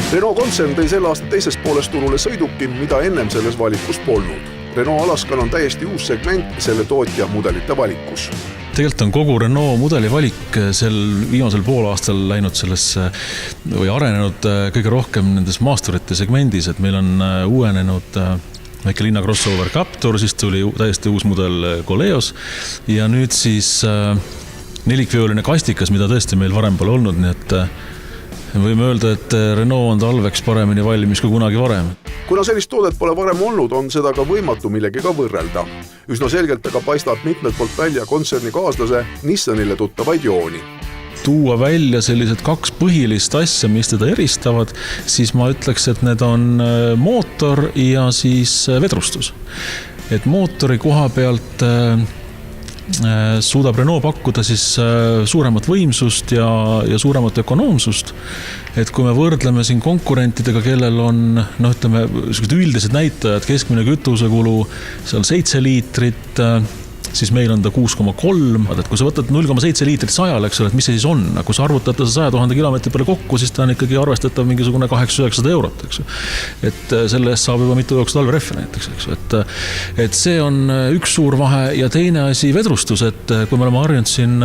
Renault kontsern tõi selle aasta teises pooles turule sõiduki, mida ennem selles valikus polnud. Renault Alaskan on täiesti uus segment selle tootja mudelite valikus. Tegelikult on kogu Renault mudeli valik sel viimasel poolaastal läinud sellesse või arenenud kõige rohkem nendes maasturite segmendis, et meil on uuenenud väike linna crossover Captur, siis tuli täiesti uus mudel Coleos ja nüüd siis nelikveoline kastikas, mida tõesti meil varem pole olnud, nii et võime öelda, et Renault on talveks paremini valmis kui kunagi varem. Kuna sellist toodet pole varem olnud, on seda ka võimatu millegiga võrrelda. Üsna selgelt aga paistab mitmed poolt välja kontserni kaaslase Nissanile tuttavaid jooni. Tuua välja sellised kaks põhilist asja, mis teda eristavad, siis ma ütleks, et need on mootor ja siis vedrustus. Et mootori koha pealt suudab Renault pakkuda siis suuremat võimsust ja suuremat ökonoomsust. Et kui me võrdleme siin konkurentidega, kellel on üldised näitajad, keskmine kütusekulu seal 7 liitrit, siis meil on ta 6,3. Et kui sa võtad 0,7 liitrit 100, eks ole, et mis see siis on? Kui sa arvutad 100 000 kilomeetri peale kokku, siis ta on ikkagi arvestatav mingisugune 800-900 eurot, eks. Et selle eest saab juba mitu jooksu talvereffe näiteks, eks. Et see on üks suur vahe ja teine asi vedrustus, et kui me oleme harjunud siin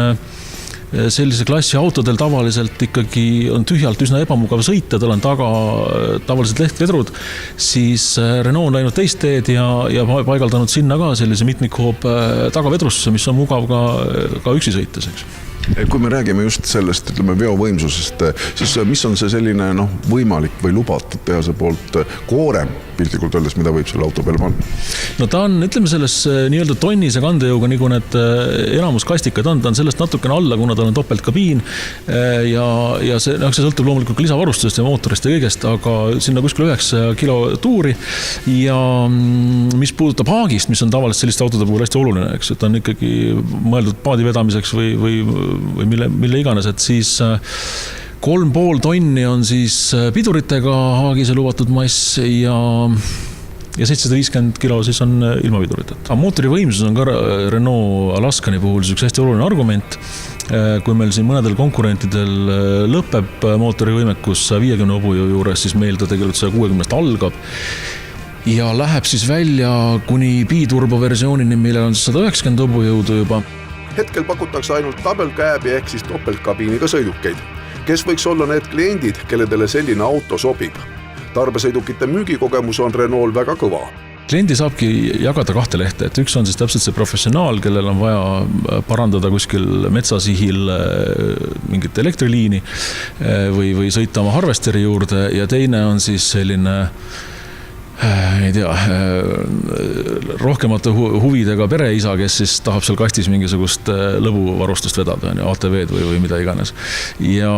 sellise klassi autodel tavaliselt ikkagi on tühjalt üsna ebamugav sõita, tal on taga tavaliselt lehtvedrud, siis Renault on läinud teist teed ja paigaldanud sinna ka sellise mitmikhoob tagavedrusse, mis on mugav ka üksi sõites, eks. Kui me räägime just sellest, ütleme, veovõimsusest, siis mis on see selline võimalik või lubatud tehase poolt koorem, piltlikult öeldes, mida võib selle auto peale panna? No ta on, ütleme, selles nii-öelda tonnise kandejõuga, nagu need enamus kastikad on, ta on sellest natukene alla, kuna tal on topeltkabiin ja see sõltub loomulikult lisavarustusest ja mootorist ja kõigest, aga sinna kuskil 9 kilo tuuri ja mis puudutab haagist, mis on tavaliselt selliste autode puhul hästi oluline, eks, et ta on ikkagi mõeldud paadi vedamiseks või mille iganes, et siis 3,5 tonni on siis piduritega haagise lubatud mass ja 750 kilo siis on ilma piduriteta. Mootori võimsus on ka Renault Alaskani puhul üks hästi oluline argument. Kui meil siin mõnedel konkurentidel lõpeb mootori võimekus 150 hobujõu juures, siis meil ta tegelikult 160 algab. Ja läheb siis välja kuni biturbo versioonini, millel on 190 hobujõudu juba. Hetkel pakutakse ainult double cab'i ehk siis topeltkabiiniga sõidukeid. Kes võiks olla need kliendid, kelledele selline auto sobib? Tarbesõidukite müügikogemus on Renault väga kõva. Kliendi saabki jagada 2 lehte, et üks on siis täpselt see professionaal, kellel on vaja parandada kuskil metsasihil mingit elektriliini või sõita oma harvesteri juurde ja teine on siis selline ei tea, rohkemate huvidega pereisa, kes siis tahab seal kastis mingisugust lõbuvarustust vedada, ATV-d või mida iganes. Ja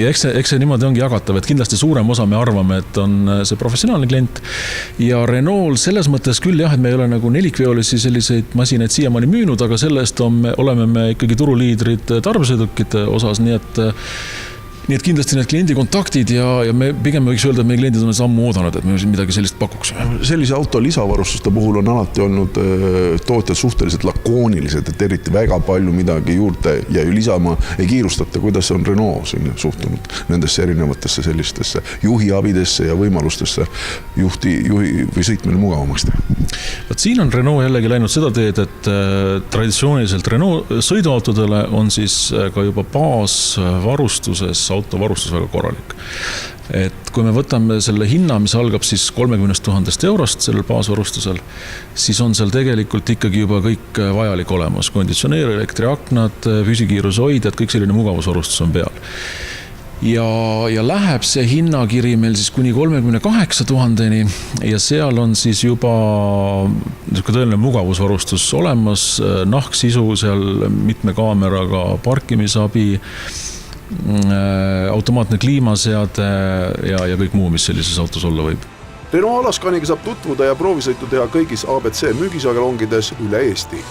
eks see niimoodi ongi jagatav, et kindlasti suurem osa me arvame, et on see professionaalne klient ja Renault selles mõttes küll jah, et me ei ole nagu nelikveolisi selliseid masinaid siiamaani müünud, aga sellest oleme me ikkagi turuliidrid tarbesõidukite osas, nii et kindlasti need kliendi kontaktid ja me pigem võiks öelda, et meie kliendid on sammu oodanud, et me midagi sellist pakuks. Sellise auto lisavarustuste puhul on alati olnud tootjad suhteliselt lakoonilised, et eriti väga palju midagi juurde ja lisama ei kiirustata. Kuidas on Renault siin suhtunud nendesse erinevatesse sellistesse juhiabidesse ja võimalustesse juhi või sõitmine mugavamaks teha? Siin on Renault jällegi läinud seda teed, et traditsiooniliselt Renault sõiduautodele on siis ka juba baasvarustuses autovarustus väga korralik. Et kui me võtame selle hinna, mis algab siis 30 000 eurost sellel baasvarustusel, siis on seal tegelikult ikkagi juba kõik vajalik olemas. Konditsioneer, elektriaknad, püsikiirushoidjad, kõik selline mugavusvarustus on peal. Ja läheb see hinnakiri meil siis kuni 38 000-ni ja seal on siis juba tõeline mugavusvarustus olemas, nahksisu seal mitme kaameraga parkimisabi, automaatne kliimaseade ja kõik muu, mis sellises autos olla võib. Renault Alaskaniga saab tutvuda ja proovisõitu teha kõigis ABC müügisalongides üle Eesti.